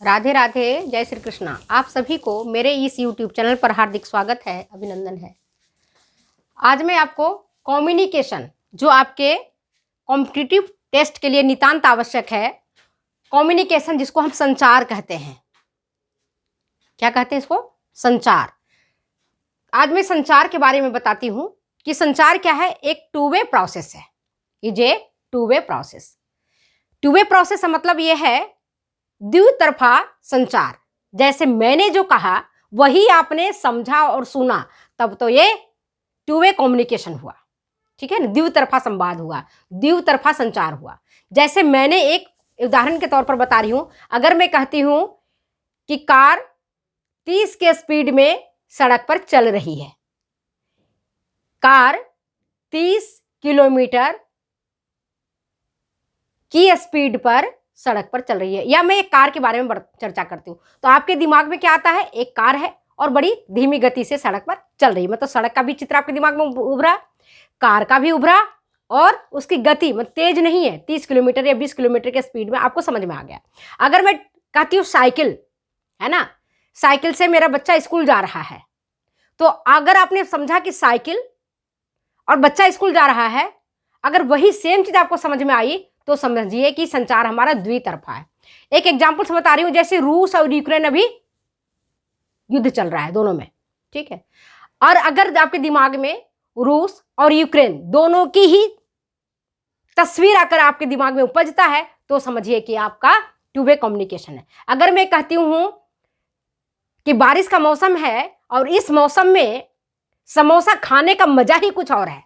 राधे राधे, जय श्री कृष्णा। आप सभी को मेरे इस YouTube चैनल पर हार्दिक स्वागत है, अभिनंदन है। आज मैं आपको कम्युनिकेशन, जो आपके कॉम्पिटिटिव टेस्ट के लिए नितांत आवश्यक है, कम्युनिकेशन जिसको हम संचार कहते हैं। क्या कहते हैं इसको? संचार। आज मैं संचार के बारे में बताती हूँ कि संचार क्या है। एक टू वे प्रोसेस है। Is a two way process. Two way process का मतलब यह है द्वितरफा संचार। जैसे मैंने जो कहा वही आपने समझा और सुना, तब तो ये टू वे कम्युनिकेशन हुआ। ठीक है ना, द्वितरफा संवाद हुआ, द्वितरफा संचार हुआ। जैसे मैंने एक उदाहरण के तौर पर बता रही हूं, अगर मैं कहती हूं कि कार 30 के स्पीड में सड़क पर चल रही है, कार 30 किलोमीटर की स्पीड पर सड़क पर चल रही है, या मैं एक कार के बारे में चर्चा करती हूँ, तो आपके दिमाग में क्या आता है? एक कार है और बड़ी धीमी गति से सड़क पर चल रही है। मतलब सड़क का भी चित्र आपके दिमाग में उभरा, कार का भी उभरा, और उसकी गति मतलब तेज नहीं है, 30 किलोमीटर या 20 किलोमीटर के स्पीड में आपको समझ में आ गया। अगर मैं कहती हूँ साइकिल, है ना, साइकिल से मेरा बच्चा स्कूल जा रहा है, तो अगर आपने समझा कि साइकिल और बच्चा स्कूल जा रहा है, अगर वही सेम चीज आपको समझ में आई तो समझिए कि संचार हमारा द्वितरफा है। एक एग्जाम्पल से बता रही हूं, जैसे रूस और यूक्रेन अभी युद्ध चल रहा है दोनों में, ठीक है, और अगर आपके दिमाग में रूस और यूक्रेन दोनों की ही तस्वीर आकर आपके दिमाग में उपजता है, तो समझिए कि आपका टू वे कम्युनिकेशन है। अगर मैं कहती हूं कि बारिश का मौसम है और इस मौसम में समोसा खाने का मजा ही कुछ और है,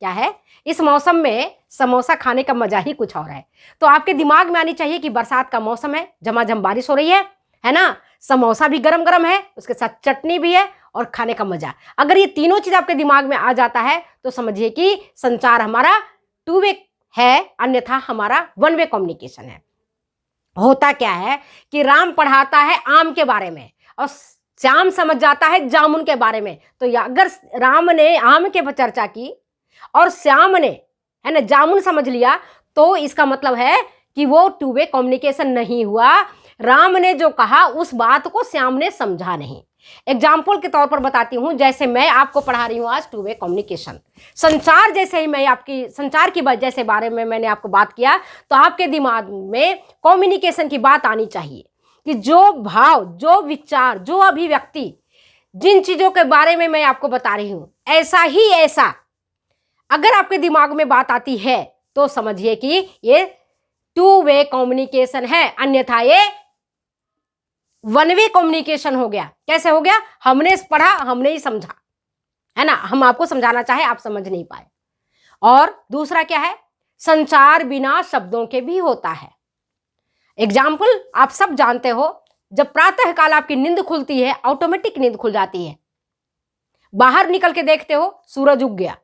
क्या है? इस मौसम में समोसा खाने का मजा ही कुछ और है, तो आपके दिमाग में आनी चाहिए कि बरसात का मौसम है, झमाझम बारिश हो रही है ना, समोसा भी गरम गरम है, उसके साथ चटनी भी है और खाने का मजा। अगर ये तीनों चीज आपके दिमाग में आ जाता है तो समझिए कि संचार हमारा टू वे है, अन्यथा हमारा वन वे कम्युनिकेशन है। होता क्या है कि राम पढ़ाता है आम के बारे में और श्याम समझ जाता है जामुन के बारे में। तो अगर राम ने आम के चर्चा की और श्याम ने, है ना, जामुन समझ लिया, तो इसका मतलब है कि वो टू वे कम्युनिकेशन नहीं हुआ। राम ने जो कहा उस बात को श्याम ने समझा नहीं। एग्जाम्पल के तौर पर बताती हूं, जैसे मैं आपको पढ़ा रही हूं आज टू वे कम्युनिकेशन, संचार। जैसे ही मैं आपकी संचार की जैसे बारे में मैंने आपको बात किया, तो आपके दिमाग में कम्युनिकेशन की बात आनी चाहिए कि जो भाव, जो विचार, जो अभिव्यक्ति, जिन चीजों के बारे में मैं आपको बता रही हूं, ऐसा ही ऐसा अगर आपके दिमाग में बात आती है तो समझिए कि ये टू वे कम्युनिकेशन है, अन्यथा ये वन वे कम्युनिकेशन हो गया। कैसे हो गया? हमने पढ़ा, हमने ही समझा, है ना, हम आपको समझाना चाहे, आप समझ नहीं पाए। और दूसरा क्या है? संचार बिना शब्दों के भी होता है। एग्जाम्पल आप सब जानते हो, जब प्रातः काल आपकी नींद खुलती है, ऑटोमेटिक नींद खुल जाती है, बाहर निकल के देखते हो सूरज उग गया,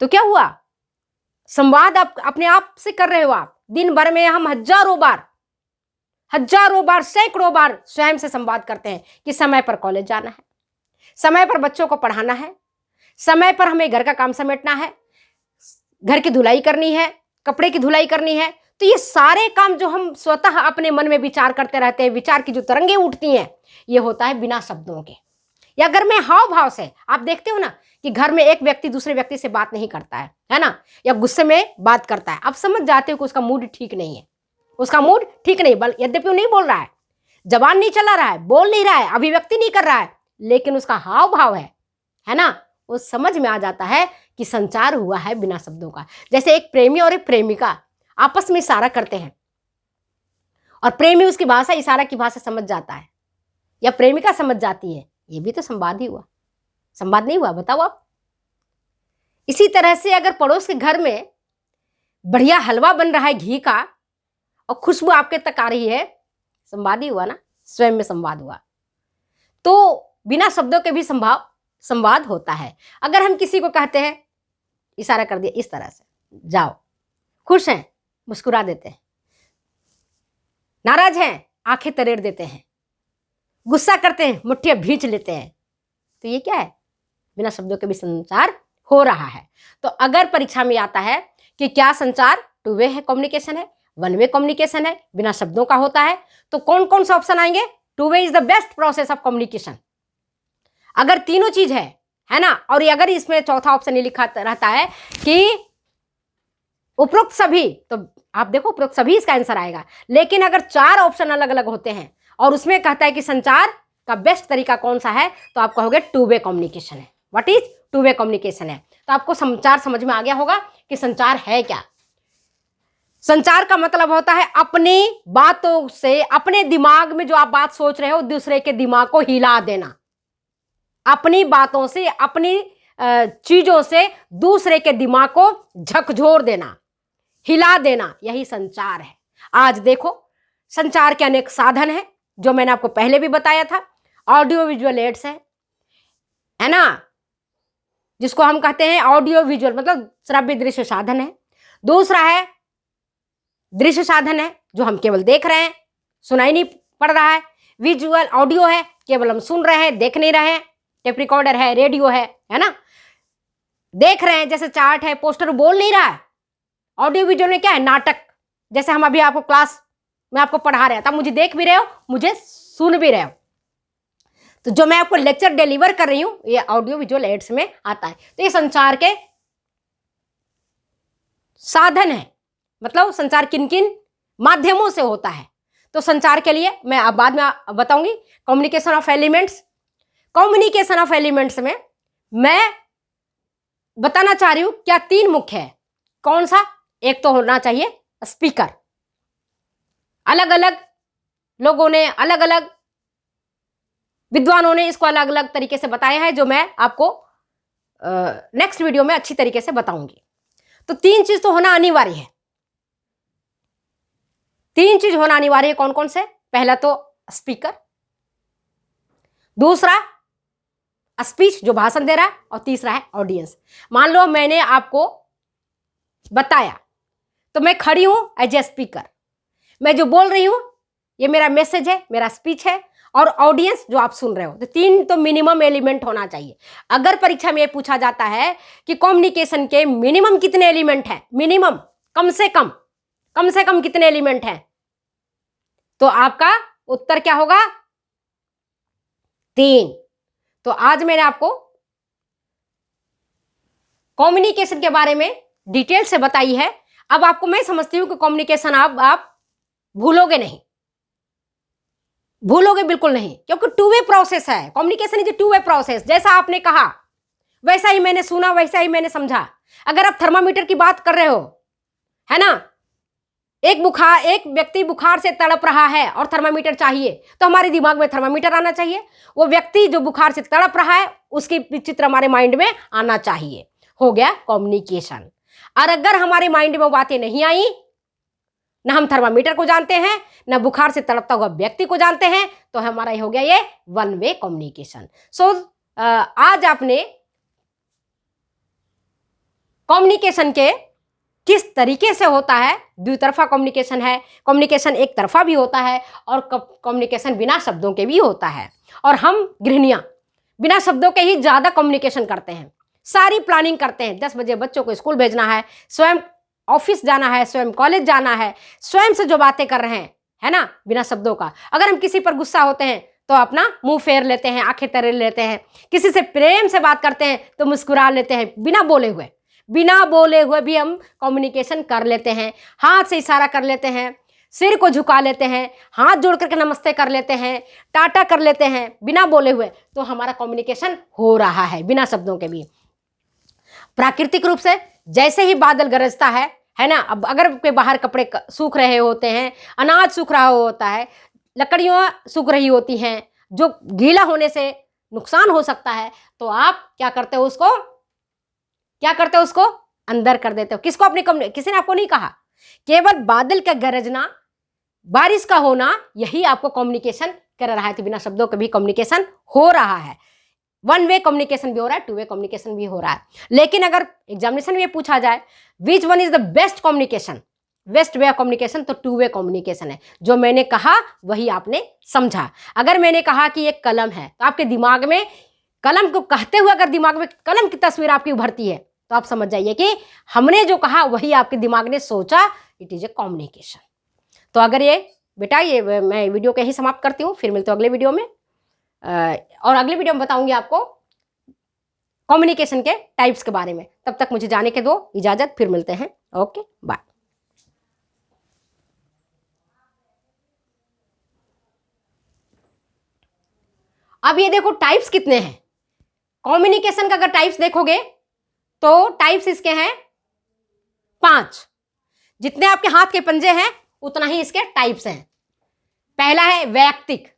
तो क्या हुआ? संवाद आप अपने आप से कर रहे हो। आप दिन भर में हम हजारों बार, सैकड़ों बार स्वयं से संवाद करते हैं कि समय पर कॉलेज जाना है, समय पर बच्चों को पढ़ाना है, समय पर हमें घर का काम समेटना है, घर की धुलाई करनी है, कपड़े की धुलाई करनी है। तो ये सारे काम जो हम स्वतः अपने मन में विचार करते रहते हैं, विचार की जो तरंगे उठती हैं, ये होता है बिना शब्दों के। या अगर मैं हाव भाव से, आप देखते हो ना कि घर में एक व्यक्ति दूसरे व्यक्ति से बात नहीं करता है ना, या गुस्से में बात करता है, आप समझ जाते हो कि उसका मूड ठीक नहीं है, उसका मूड ठीक नहीं, यद्यपि वो नहीं बोल रहा है, जबान नहीं चला रहा है, बोल नहीं रहा है, अभिव्यक्ति नहीं कर रहा है, लेकिन उसका हाव भाव है ना, वो समझ में आ जाता है कि संचार हुआ है बिना शब्दों का। जैसे एक प्रेमी और एक प्रेमिका आपस में इशारा करते हैं और प्रेमी उसकी भाषा, इशारा की भाषा समझ जाता है, या प्रेमिका समझ जाती है, ये भी तो संवाद ही हुआ। संवाद नहीं हुआ? बताओ आप। इसी तरह से अगर पड़ोस के घर में बढ़िया हलवा बन रहा है घी का और खुशबू आपके तक आ रही है, संवाद ही हुआ ना, स्वयं में संवाद हुआ। तो बिना शब्दों के भी संवाद होता है। अगर हम किसी को कहते हैं, इशारा कर दिया इस तरह से, जाओ, खुश हैं, मुस्कुरा देते हैं, नाराज हैं, आंखें तरेड़ देते हैं, गुस्सा करते हैं, मुट्ठियां भींच लेते हैं, तो ये क्या है? बिना शब्दों के भी संचार हो रहा है। तो अगर परीक्षा में आता है कि क्या संचार टू वे है, कम्युनिकेशन है, वन वे कम्युनिकेशन है, बिना शब्दों का होता है। तो कौन कौन से ऑप्शन आएंगे? Two way is the best process of communication. अगर तीनों चीज है ना, और अगर इसमें चौथा ऑप्शन ये लिखा रहता है कि उपरोक्त सभी, तो आप देखो उपरोक्त सभी इसका आंसर आएगा। लेकिन अगर चार ऑप्शन अलग अलग होते हैं और उसमें कहता है कि संचार का बेस्ट तरीका कौन सा है, तो आप कहोगे टू वे कम्युनिकेशन है। What is two way communication है। तो आपको संचार समझ में आ गया होगा कि संचार है क्या। संचार का मतलब होता है अपनी बातों से, अपने दिमाग में जो आप बात सोच रहे हो दूसरे के दिमाग को हिला देना, अपनी बातों से, अपनी चीजों से दूसरे के दिमाग को झकझोर देना, हिला देना, यही संचार है। आज देखो संचार के अनेक साधन हैं जो मैंने आपको पहले भी बताया था। ऑडियो विजुअल एड्स है ना, जिसको हम कहते हैं ऑडियो विजुअल, मतलब श्रव्य दृश्य साधन है। दूसरा है दृश्य साधन है, जो हम केवल देख रहे हैं, सुनाई नहीं पड़ रहा है। विजुअल ऑडियो है, केवल हम सुन रहे हैं, देख नहीं रहे हैं। टेप रिकॉर्डर है, रेडियो है ना, देख रहे हैं, जैसे चार्ट है, पोस्टर बोल नहीं रहा है। ऑडियो विजुअल में क्या है? नाटक। जैसे हम अभी आपको क्लास में आपको पढ़ा रहे हैं, तब मुझे देख भी रहे हो, मुझे सुन भी रहे हो। तो जो मैं आपको लेक्चर डिलीवर कर रही हूं, ये ऑडियो विजुअल एड्स में आता है। तो ये संचार के साधन है, मतलब संचार किन किन माध्यमों से होता है। तो संचार के लिए मैं अब बाद में बताऊंगी। Communication of elements, communication of elements में मैं बताना चाह रही हूं क्या तीन मुख्य है। कौन सा? एक तो होना चाहिए स्पीकर। अलग अलग लोगों ने, अलग अलग विद्वानों ने इसको अलग अलग तरीके से बताया है, जो मैं आपको नेक्स्ट वीडियो में अच्छी तरीके से बताऊंगी। तो तीन चीज तो होना अनिवार्य है। तीन चीज होना अनिवार्य है। कौन कौन से? पहला तो स्पीकर, दूसरा स्पीच जो भाषण दे रहा है, और तीसरा है ऑडियंस। मान लो मैंने आपको बताया, तो मैं खड़ी हूं एज ए स्पीकर, मैं जो बोल रही हूं ये मेरा मैसेज है, मेरा स्पीच है, और ऑडियंस जो आप सुन रहे हो। तो तीन तो मिनिमम एलिमेंट होना चाहिए। अगर परीक्षा में ये पूछा जाता है कि कम्युनिकेशन के मिनिमम कितने एलिमेंट हैं, मिनिमम कम से कम कितने एलिमेंट हैं, तो आपका उत्तर क्या होगा? 3। तो आज मैंने आपको कम्युनिकेशन के बारे में डिटेल से बताई है। अब आपको मैं समझती हूं कि कम्युनिकेशन आप भूलोगे नहीं, भूलोगे बिल्कुल नहीं, क्योंकि टू वे प्रोसेस है। Communication is two way process. जैसा आपने कहा वैसा ही मैंने सुना, वैसा ही मैंने समझा। अगर आप थर्मामीटर की बात कर रहे हो, है ना, एक व्यक्ति बुखार से तड़प रहा है और थर्मामीटर चाहिए, तो हमारे दिमाग में थर्मामीटर आना चाहिए। वो व्यक्ति जो बुखार से तड़प रहा है उसकी चित्र हमारे माइंड में आना चाहिए। हो गया कम्युनिकेशन। और अगर हमारे माइंड में वो बातें नहीं आई, ना हम थर्मामीटर को जानते हैं, ना बुखार से तड़पता हुआ व्यक्ति को जानते हैं, तो हमारा ये हो गया ये वन वे कम्युनिकेशन। सो आज आपने कम्युनिकेशन के किस तरीके से होता है, द्वितरफा कम्युनिकेशन है, कम्युनिकेशन एक तरफा भी होता है, और कम्युनिकेशन बिना शब्दों के भी होता है। और हम गृहिणियां बिना शब्दों के ही ज्यादा कम्युनिकेशन करते हैं, सारी प्लानिंग करते हैं। 10 बजे बच्चों को स्कूल भेजना है, स्वयं ऑफिस जाना है, स्वयं कॉलेज जाना है, स्वयं से जो बातें कर रहे हैं, है ना, बिना शब्दों का। अगर हम किसी पर गुस्सा होते हैं तो अपना मुंह फेर लेते हैं, आंखें तरे लेते हैं। किसी से प्रेम से बात करते हैं तो मुस्कुरा लेते हैं, बिना बोले हुए भी हम कम्युनिकेशन कर लेते हैं। हाथ से इशारा कर लेते हैं, सिर को झुका लेते हैं, हाथ जोड़ करके नमस्ते कर लेते हैं, टाटा कर लेते हैं, बिना बोले हुए। तो हमारा कम्युनिकेशन हो रहा है बिना शब्दों के भी। प्राकृतिक रूप से जैसे ही बादल गरजता है ना, अब अगर के बाहर कपड़े सूख रहे होते हैं, अनाज सूख रहा होता है, लकड़ियाँ सूख रही होती हैं, जो गीला होने से नुकसान हो सकता है, तो आप क्या करते हो उसको अंदर कर देते हो। किसको? अपने किसी ने आपको नहीं कहा, केवल बादल का गरजना, बारिश का होना, यही आपको कम्युनिकेशन कर रहा है। तो बिना शब्दों के भी कम्युनिकेशन हो रहा है। वन वे कम्युनिकेशन भी हो रहा है, टू वे कम्युनिकेशन भी हो रहा है। लेकिन अगर एग्जामिनेशन में पूछा जाए which one is the best communication, best way of communication, तो टू वे कम्युनिकेशन है। जो मैंने कहा वही आपने समझा। अगर मैंने कहा कि एक कलम है, तो आपके दिमाग में कलम को कहते हुए अगर दिमाग में कलम की तस्वीर आपकी उभरती है, तो आप समझ जाइए कि हमने जो कहा वही आपके दिमाग ने सोचा इट इज ए कम्युनिकेशन। तो अगर ये बेटा, ये मैं वीडियो को यही समाप्त करती हूँ, फिर मिलते हैं अगले वीडियो में। और अगले वीडियो में बताऊंगी आपको कम्युनिकेशन के टाइप्स के बारे में। तब तक मुझे जाने के दो इजाजत, फिर मिलते हैं। Okay, bye. अब ये देखो टाइप्स कितने हैं कम्युनिकेशन का। अगर टाइप्स देखोगे तो टाइप्स इसके हैं 5। जितने आपके हाथ के पंजे हैं उतना ही इसके टाइप्स हैं। पहला है वैयक्तिक,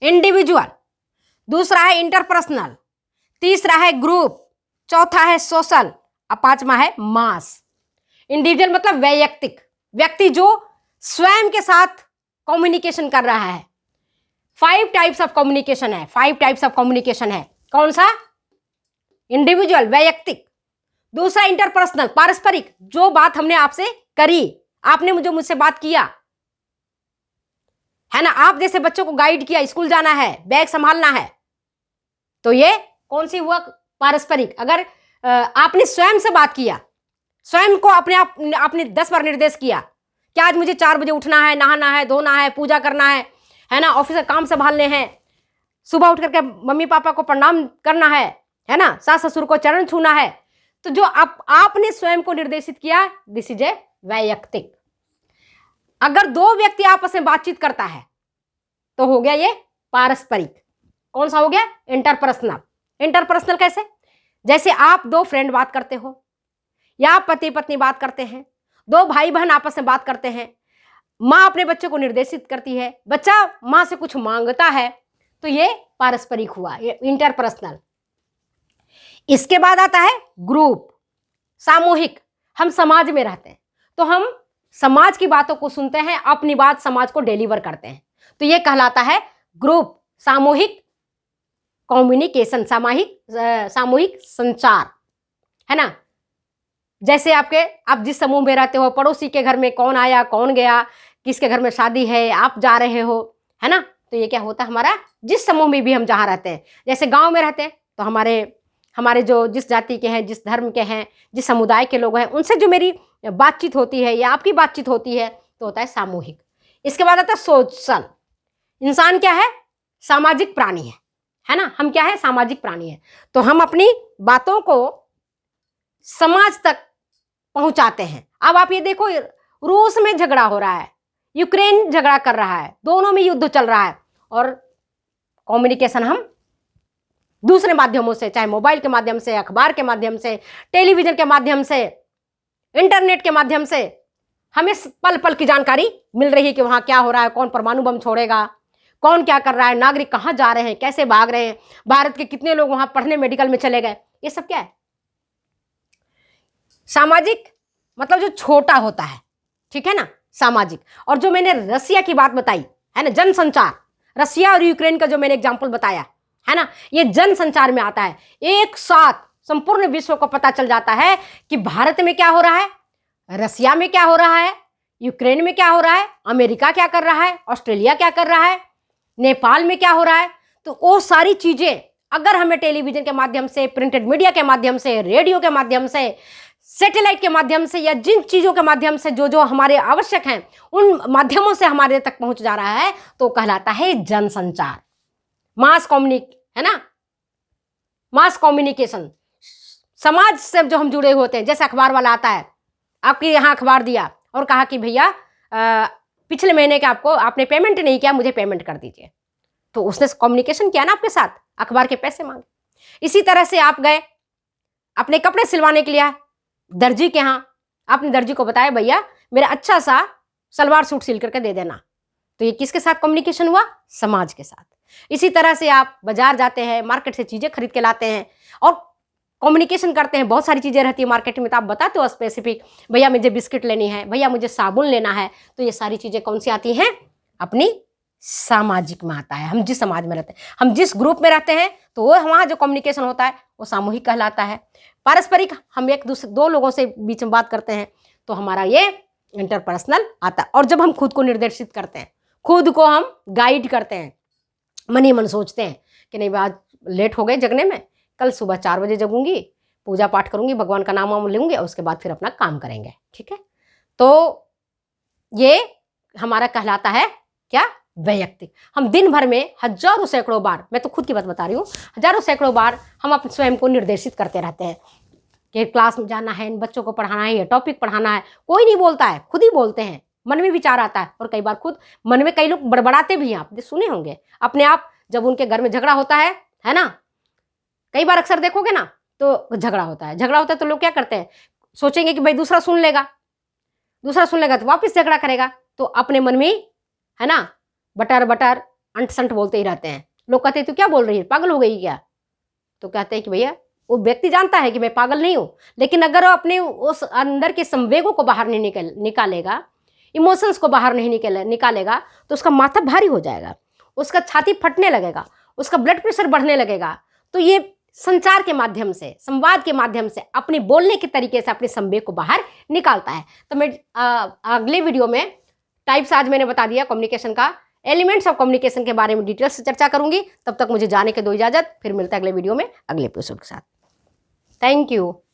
इंडिविजुअल। दूसरा है इंटरपर्सनल। तीसरा है ग्रुप। चौथा है सोशल। और पांचवा है मास। इंडिविजुअल मतलब वैयक्तिक, व्यक्ति जो स्वयं के साथ कम्युनिकेशन कर रहा है। 5 टाइप्स ऑफ कम्युनिकेशन है, 5 टाइप्स ऑफ कम्युनिकेशन है। कौन सा? इंडिविजुअल, वैयक्तिक। दूसरा इंटरपर्सनल, पारस्परिक, जो बात हमने आपसे करी, आपने मुझसे बात किया है ना, आप जैसे बच्चों को गाइड किया, स्कूल जाना है, बैग संभालना है, तो ये कौन सी हुआ? पारस्परिक। अगर आपने स्वयं से बात किया, स्वयं को आपने 10 बार निर्देश किया कि आज मुझे 4 बजे उठना है, नहाना है, धोना है, पूजा करना है ना, ऑफिस का काम संभालने हैं, सुबह उठ करके मम्मी पापा को प्रणाम करना है ना, सास ससुर को चरण छूना है, तो जो आपने स्वयं को निर्देशित किया, दिस इज ए वैयक्तिक। अगर 2 व्यक्ति आपस में बातचीत करता है तो हो गया ये पारस्परिक। कौन सा हो गया? इंटरपर्सनल। इंटरपर्सनल कैसे? जैसे आप 2 फ्रेंड बात करते हो, या आप पति पत्नी बात करते हैं, 2 भाई बहन आपस में बात करते हैं, माँ अपने बच्चे को निर्देशित करती है, बच्चा माँ से कुछ मांगता है, तो ये पारस्परिक हुआ, ये इंटरपर्सनल। इसके बाद आता है ग्रुप, सामूहिक। हम समाज में रहते हैं तो हम समाज की बातों को सुनते हैं, अपनी बात समाज को डिलीवर करते हैं, तो ये कहलाता है ग्रुप, सामूहिक कम्युनिकेशन, सामूहिक संचार, है ना। जैसे आप जिस समूह में रहते हो, पड़ोसी के घर में कौन आया कौन गया, किसके घर में शादी है, आप जा रहे हो, है ना, तो ये क्या होता है हमारा, जिस समूह में भी हम जहाँ रहते हैं। जैसे गांव में रहते हैं तो हमारे जो जिस जाति के हैं, जिस धर्म के हैं, जिस समुदाय के लोग हैं, उनसे जो मेरी बातचीत होती है या आपकी बातचीत होती है, तो होता है सामूहिक। इसके बाद आता है सोशल। इंसान क्या है? सामाजिक प्राणी है ना, हम क्या है? सामाजिक प्राणी है। तो हम अपनी बातों को समाज तक पहुंचाते हैं। अब आप ये देखो, रूस में झगड़ा हो रहा है, यूक्रेन झगड़ा कर रहा है, दोनों में युद्ध चल रहा है, और कम्युनिकेशन हम दूसरे माध्यमों से, चाहे मोबाइल के माध्यम से, अखबार के माध्यम से, टेलीविजन के माध्यम से, इंटरनेट के माध्यम से, हमें पल पल की जानकारी मिल रही है कि वहां क्या हो रहा है, कौन परमाणु बम छोड़ेगा, कौन क्या कर रहा है, नागरिक कहाँ जा रहे हैं, कैसे भाग रहे हैं, भारत के कितने लोग वहां पढ़ने मेडिकल में चले गए। ये सब क्या है? सामाजिक मतलब जो छोटा होता है, ठीक है ना, सामाजिक। और जो मैंने रसिया की बात बताई है ना, जनसंचार, रसिया और यूक्रेन का जो मैंने एग्जाम्पल बताया है ना, ये जनसंचार में आता है। एक साथ संपूर्ण विश्व को पता चल जाता है कि भारत में क्या हो रहा है, रसिया में क्या हो रहा है, यूक्रेन में क्या हो रहा है, अमेरिका क्या कर रहा है, ऑस्ट्रेलिया क्या कर रहा है, नेपाल में क्या हो रहा है। तो वो सारी चीजें अगर हमें टेलीविजन के माध्यम से, प्रिंटेड मीडिया के माध्यम से, रेडियो के माध्यम से, सैटेलाइट के माध्यम से, या जिन चीजों के माध्यम से जो जो हमारे आवश्यक हैं, उन माध्यमों से हमारे तक पहुंच जा रहा है, तो कहलाता है जनसंचार, है ना, मास कम्युनिकेशन। समाज से जो हम जुड़े होते हैं, जैसे अखबार वाला आता है, आपके यहाँ अखबार दिया और कहा कि भैया पिछले महीने के आपने पेमेंट नहीं किया, मुझे पेमेंट कर दीजिए, तो उसने कम्युनिकेशन किया ना आपके साथ, अखबार के पैसे मांगे। इसी तरह से आप गए अपने कपड़े सिलवाने के लिए दर्जी के यहाँ, आपने दर्जी को बताया भैया मेरा अच्छा सा सलवार सूट सिल करके दे देना, तो ये किसके साथ कम्युनिकेशन हुआ? समाज के साथ। इसी तरह से आप बाजार जाते हैं, मार्केट से चीजें खरीद के लाते हैं और कम्युनिकेशन करते हैं। बहुत सारी चीजें रहती है मार्केट में, तो आप बताते हो स्पेसिफिक, भैया मुझे बिस्किट लेनी है, भैया मुझे साबुन लेना है, तो ये सारी चीजें कौन सी आती हैं? अपनी सामाजिक में आता है। हम जिस समाज में रहते हैं, हम जिस ग्रुप में रहते हैं, तो वो वहाँ जो कम्युनिकेशन होता है वो सामूहिक कहलाता है। पारस्परिक, हम एक दूसरे 2 लोगों से बीच में बात करते हैं, तो हमारा ये इंटरपर्सनल आता है। और जब हम खुद को निर्देशित करते हैं, खुद को हम गाइड करते हैं, मन ही मन सोचते हैं कि नहीं आज लेट हो गए जगने में, कल सुबह 4 बजे जगूंगी, पूजा पाठ करूंगी, भगवान का नाम वाम लूंगी और उसके बाद फिर अपना काम करेंगे। ठीक है, तो ये हमारा कहलाता है क्या, वैयक्तिक। हम दिन भर में हजारों सैकड़ों बार, मैं तो खुद की बात बता रही हूँ, हजारों सैकड़ों बार हम अपने स्वयं को निर्देशित करते रहते हैं कि क्लास में जाना है, इन बच्चों को पढ़ाना है, ये टॉपिक पढ़ाना है। कोई नहीं बोलता है, खुद ही बोलते हैं, मन में विचार आता है। और कई बार खुद मन में कई लोग बड़बड़ाते भी हैं, आपने सुने होंगे अपने आप, जब उनके घर में झगड़ा होता है ना, कई बार अक्सर देखोगे ना, तो झगड़ा होता है तो लोग क्या करते हैं, सोचेंगे कि भाई दूसरा सुन लेगा तो वापस झगड़ा करेगा, तो अपने मन में, है ना, बटर बटर अंट संट बोलते ही रहते हैं। लोग कहते हैं तू क्या बोल रही है, पागल हो गई क्या? तो कहते हैं कि भैया वो व्यक्ति जानता है कि मैं पागल नहीं हूं, लेकिन अगर वो अपने उस अंदर के संवेगों को बाहर नहीं निकालेगा, इमोशंस को बाहर नहीं निकालेगा, तो उसका माथा भारी हो जाएगा, उसका छाती फटने लगेगा, उसका ब्लड प्रेशर बढ़ने लगेगा। तो ये संचार के माध्यम से, संवाद के माध्यम से, अपने बोलने के तरीके से अपने संवेग को बाहर निकालता है। तो मैं अगले वीडियो में टाइप्स, आज मैंने बता दिया कम्युनिकेशन का, एलिमेंट्स ऑफ कम्युनिकेशन के बारे में डिटेल से चर्चा करूंगी। तब तक मुझे जाने के दो इजाजत, फिर मिलता है अगले वीडियो में अगले एपिसोड के साथ। Thank you.